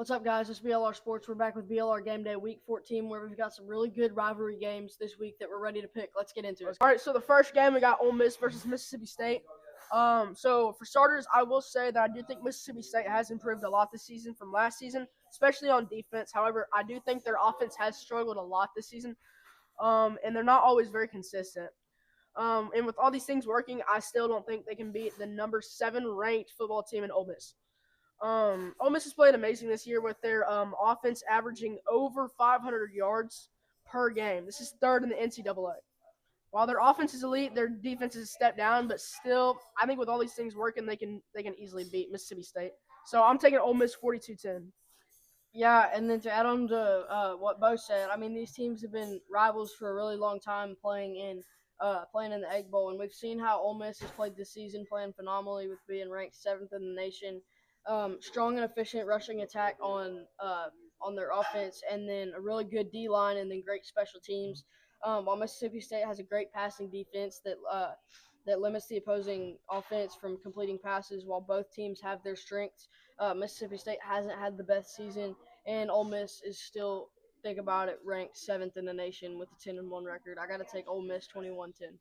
What's up, guys? It's BLR Sports. We're back with BLRGameDay Week 14, where we've got some really good rivalry games this week that we're ready to pick. Let's get into it. All right, so the first game we got Ole Miss versus Mississippi State. So for starters, I will say that I do think Mississippi State has improved a lot this season from last season, especially on defense. However, I do think their offense has struggled a lot this season, and they're not always very consistent. And with all these things working, I still don't think they can beat the number 7 ranked football team in Ole Miss. Ole Miss has played amazing this year with their offense averaging over 500 yards per game. This is third in the NCAA. While their offense is elite, their defense is a step down, but still, I think with all these things working, they can easily beat Mississippi State. So I'm taking Ole Miss 42-10. Yeah, and then to add on to what Bo said, I mean, these teams have been rivals for a really long time playing in the Egg Bowl, and we've seen how Ole Miss has played this season, playing phenomenally with being ranked 7th in the nation. Strong and efficient rushing attack on their offense, and then a really good D line, and then great special teams. While Mississippi State has a great passing defense that limits the opposing offense from completing passes, while both teams have their strengths. Mississippi State hasn't had the best season, and Ole Miss is still, think about it, ranked 7th in the nation with a 10-1 record. I got to take Ole Miss 21-10.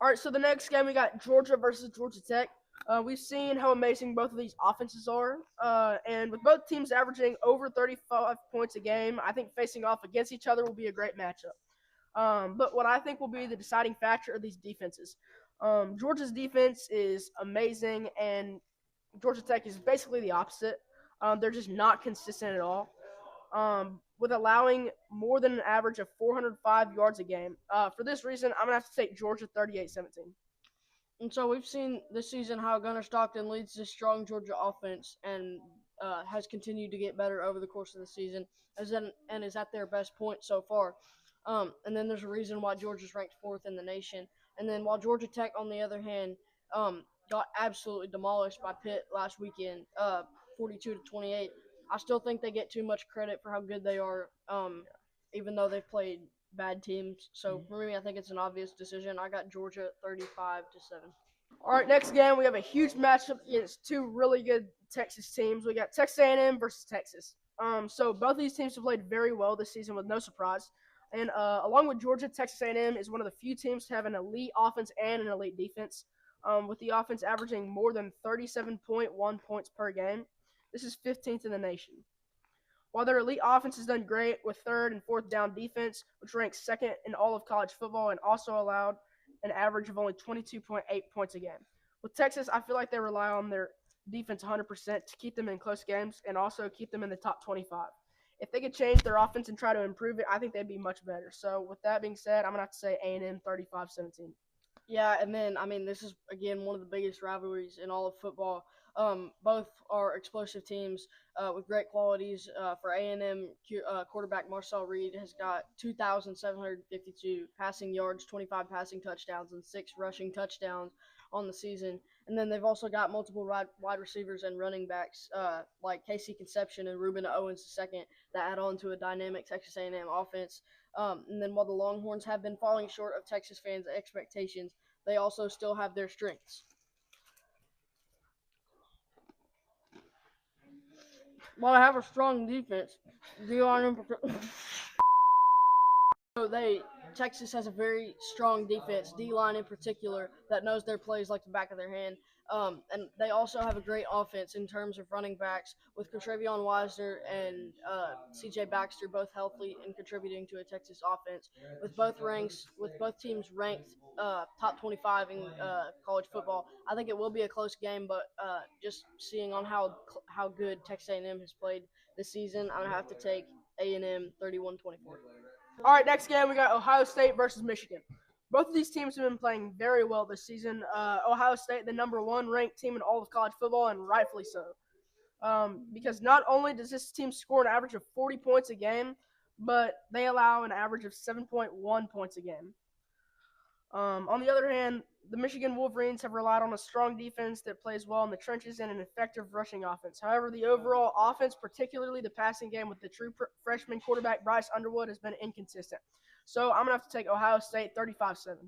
All right, so the next game we got Georgia versus Georgia Tech. We've seen how amazing both of these offenses are, and with both teams averaging over 35 points a game, I think facing off against each other will be a great matchup. But what I think will be the deciding factor are these defenses. Georgia's defense is amazing, and Georgia Tech is basically the opposite. They're just not consistent at all, with allowing more than an average of 405 yards a game. For this reason, I'm going to have to take Georgia 38-17. And so we've seen this season how Gunnar Stockton leads this strong Georgia offense and has continued to get better over the course of the season and is at their best point so far. And then there's a reason why Georgia's ranked 4th in the nation. And then while Georgia Tech, on the other hand, got absolutely demolished by Pitt last weekend, 42-28, I still think they get too much credit for how good they are, even though they've played bad teams. So for me, I think it's an obvious decision. I got Georgia 35-7. All right, next game we have a huge matchup against two really good Texas teams. We got Texas A&M versus Texas. So both of these teams have played very well this season with no surprise. And along with Georgia, Texas A&M is one of the few teams to have an elite offense and an elite defense, with the offense averaging more than 37.1 points per game. This is 15th in the nation. While their elite offense has done great with third and fourth down defense, which ranks second in all of college football and also allowed an average of only 22.8 points a game. With Texas, I feel like they rely on their defense 100% to keep them in close games and also keep them in the top 25. If they could change their offense and try to improve it, I think they'd be much better. So with that being said, I'm going to have to say A&M 35-17. Yeah, and then, I mean, this is, again, one of the biggest rivalries in all of football. Both are explosive teams with great qualities. For A&M, quarterback Marcel Reed has got 2,752 passing yards, 25 passing touchdowns, and 6 rushing touchdowns on the season. And then they've also got multiple wide receivers and running backs like Casey Conception and Ruben Owens II that add on to a dynamic Texas A&M offense. And then while the Longhorns have been falling short of Texas fans' expectations, they also still have their strengths. While I have a strong defense, Texas has a very strong defense, D-line in particular, that knows their plays like the back of their hand. And they also have a great offense in terms of running backs with Trevion Wisner and C.J. Baxter both healthy and contributing to a Texas offense. With both teams ranked top 25 in college football, I think it will be a close game. But just seeing on how good Texas A&M has played this season, I'm gonna have to take A&M 31-24. All right, next game we got Ohio State versus Michigan. Both of these teams have been playing very well this season. Ohio State, the number 1 ranked team in all of college football, and rightfully so. Because not only does this team score an average of 40 points a game, but they allow an average of 7.1 points a game. On the other hand, the Michigan Wolverines have relied on a strong defense that plays well in the trenches and an effective rushing offense. However, the overall offense, particularly the passing game with the true freshman quarterback Bryce Underwood, has been inconsistent. So I'm going to have to take Ohio State 35-7.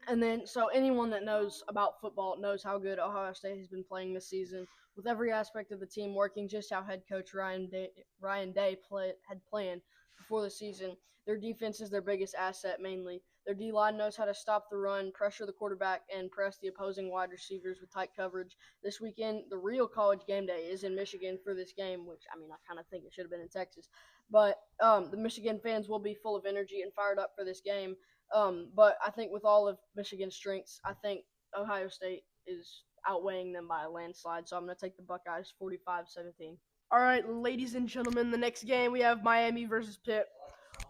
And then, so anyone that knows about football knows how good Ohio State has been playing this season, with every aspect of the team working just how head coach Ryan Day had planned before the season. Their defense is their biggest asset, mainly. Their D line knows how to stop the run, pressure the quarterback, and press the opposing wide receivers with tight coverage. This weekend, the real college game day is in Michigan for this game, which I mean, I kind of think it should have been in Texas. But the Michigan fans will be full of energy and fired up for this game. But I think with all of Michigan's strengths, I think Ohio State is outweighing them by a landslide. So I'm going to take the Buckeyes 45-17. All right, ladies and gentlemen, the next game we have Miami versus Pitt.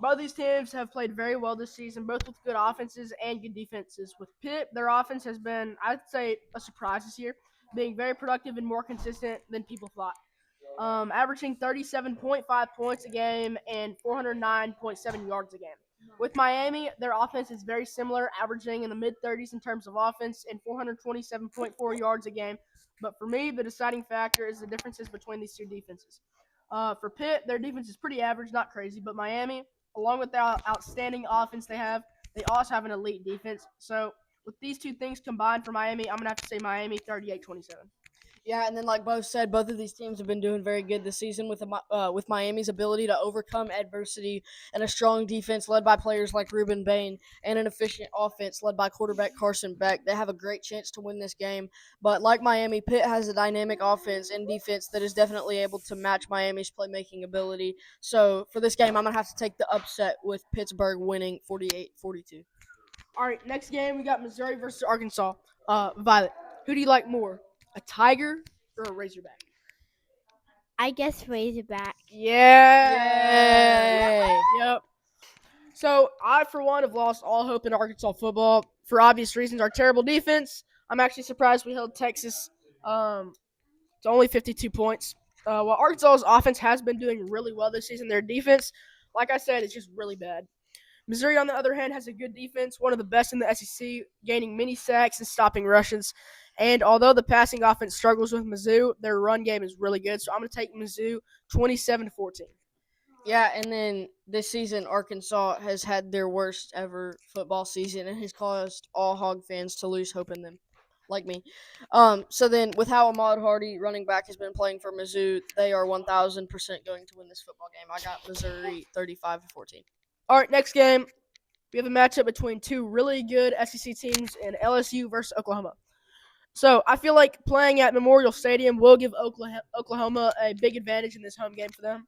Both these teams have played very well this season, both with good offenses and good defenses. With Pitt, their offense has been, I'd say, a surprise this year, being very productive and more consistent than people thought. Averaging 37.5 points a game and 409.7 yards a game. With Miami, their offense is very similar, averaging in the mid 30s in terms of offense and 427.4 yards a game. But for me, the deciding factor is the differences between these two defenses. For Pitt, their defense is pretty average, not crazy, but Miami, along with the outstanding offense they also have an elite defense. So with these two things combined for Miami, I'm going to have to say Miami 38-27. Yeah, and then like both said, both of these teams have been doing very good this season with Miami's ability to overcome adversity and a strong defense led by players like Ruben Bain and an efficient offense led by quarterback Carson Beck. They have a great chance to win this game. But like Miami, Pitt has a dynamic offense and defense that is definitely able to match Miami's playmaking ability. So for this game, I'm going to have to take the upset with Pittsburgh winning 48-42. All right, next game we got Missouri versus Arkansas. Violet, who do you like more, a Tiger or a Razorback? I guess Razorback. Yeah. Yay! Yep. So I, for one, have lost all hope in Arkansas football for obvious reasons. Our terrible defense. I'm actually surprised we held Texas to only 52 points. While Arkansas's offense has been doing really well this season, their defense, like I said, is just really bad. Missouri, on the other hand, has a good defense, one of the best in the SEC, gaining many sacks and stopping rushes. And although the passing offense struggles with Mizzou, their run game is really good. So I'm going to take Mizzou 27-14. Yeah, and then this season, Arkansas has had their worst ever football season and has caused all Hog fans to lose hope in them, like me. So then, with how Ahmad Hardy, running back, has been playing for Mizzou, they are 1,000% going to win this football game. I got Missouri 35-14. All right, next game. We have a matchup between two really good SEC teams in LSU versus Oklahoma. So I feel like playing at Memorial Stadium will give Oklahoma a big advantage in this home game for them,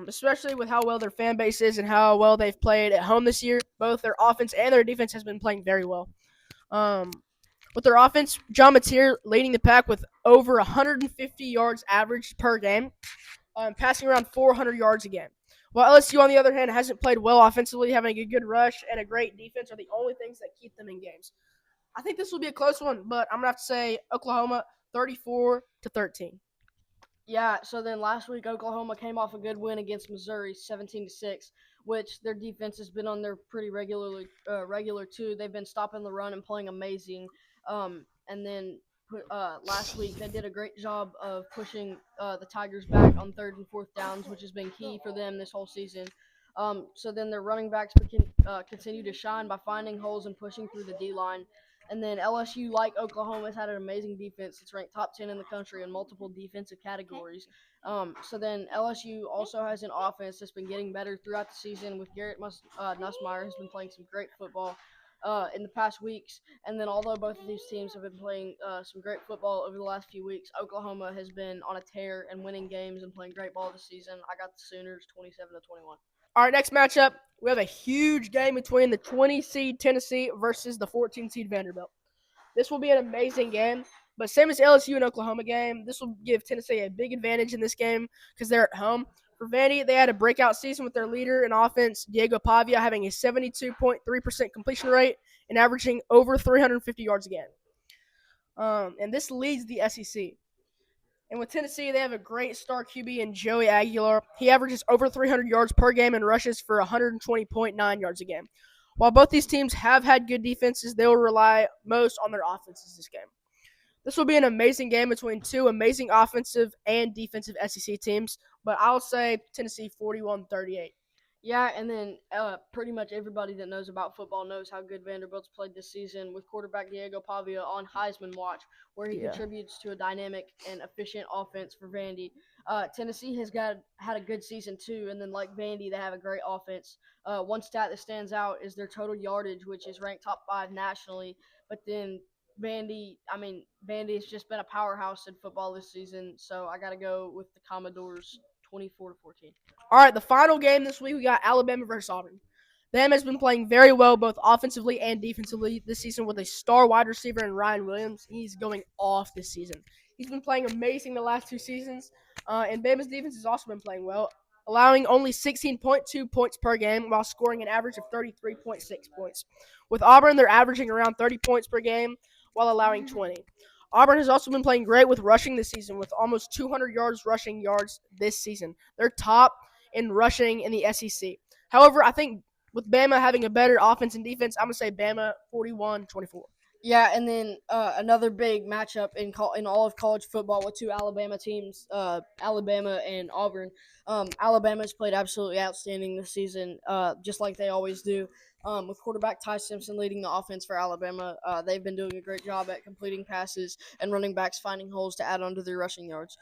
especially with how well their fan base is and how well they've played at home this year. Both their offense and their defense has been playing very well. With their offense, John Mateer leading the pack with over 150 yards average per game, passing around 400 yards a game. While LSU, on the other hand, hasn't played well offensively, having a good rush and a great defense are the only things that keep them in games. I think this will be a close one, but I'm going to have to say Oklahoma 34-13. Yeah, so then last week Oklahoma came off a good win against Missouri, 17-6, which their defense has been on there pretty regular too. They've been stopping the run and playing amazing. And then last week they did a great job of pushing the Tigers back on third and fourth downs, which has been key for them this whole season. So then their running backs continue to shine by finding holes and pushing through the D line. And then LSU, like Oklahoma, has had an amazing defense. It's ranked top 10 in the country in multiple defensive categories. So then LSU also has an offense that's been getting better throughout the season with Garrett Nussmeier has been playing some great football in the past weeks. And then although both of these teams have been playing some great football over the last few weeks, Oklahoma has been on a tear and winning games and playing great ball this season. I got the Sooners 27-21. All right, next matchup, we have a huge game between the 20 seed Tennessee versus the 14 seed Vanderbilt. This will be an amazing game, but same as LSU and Oklahoma game, this will give Tennessee a big advantage in this game because they're at home. For Vandy, they had a breakout season with their leader in offense, Diego Pavia, having a 72.3% completion rate and averaging over 350 yards a game. And this leads the SEC. And with Tennessee, they have a great star QB in Joey Aguilar. He averages over 300 yards per game and rushes for 120.9 yards a game. While both these teams have had good defenses, they will rely most on their offenses this game. This will be an amazing game between two amazing offensive and defensive SEC teams, but I'll say Tennessee 41-38. Yeah, and then pretty much everybody that knows about football knows how good Vanderbilt's played this season with quarterback Diego Pavia on Heisman watch, where he Yeah. contributes to a dynamic and efficient offense for Vandy. Tennessee has had a good season too, and then like Vandy, they have a great offense. One stat that stands out is their total yardage, which is ranked top 5 nationally. But then Vandy has just been a powerhouse in football this season, so I got to go with the Commodores 24-14. All right, the final game this week, we got Alabama versus Auburn. Bama has been playing very well both offensively and defensively this season with a star wide receiver in Ryan Williams. He's going off this season. He's been playing amazing the last 2 seasons, and Bama's defense has also been playing well, allowing only 16.2 points per game while scoring an average of 33.6 points. With Auburn, they're averaging around 30 points per game while allowing 20. Auburn has also been playing great with rushing this season with almost 200 rushing yards this season. They're top in rushing in the SEC. However, I think with Bama having a better offense and defense, I'm going to say Bama 41-24. Yeah, and then another big matchup in all of college football with two Alabama teams, Alabama and Auburn. Alabama's played absolutely outstanding this season, just like they always do. With quarterback Ty Simpson leading the offense for Alabama, they've been doing a great job at completing passes and running backs finding holes to add onto their rushing yards.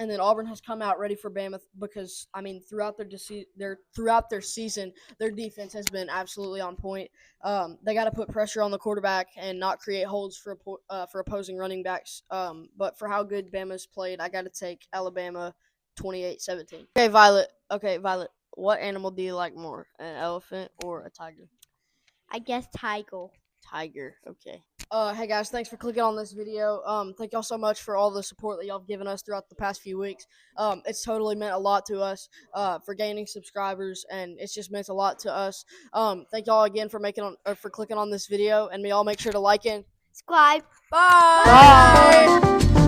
And then Auburn has come out ready for Bama because throughout their season, their defense has been absolutely on point. They got to put pressure on the quarterback and not create holes for opposing running backs. But for how good Bama's played, I got to take Alabama 28-17. Okay, Violet. What animal do you like more, an elephant or a tiger? I guess tiger. Tiger. Okay. Hey guys, thanks for clicking on this video. Thank y'all so much for all the support that y'all have given us throughout the past few weeks. It's totally meant a lot to us, for gaining subscribers, and it's just meant a lot to us. Thank y'all again for for clicking on this video, and y'all make sure to like it. Subscribe. Bye.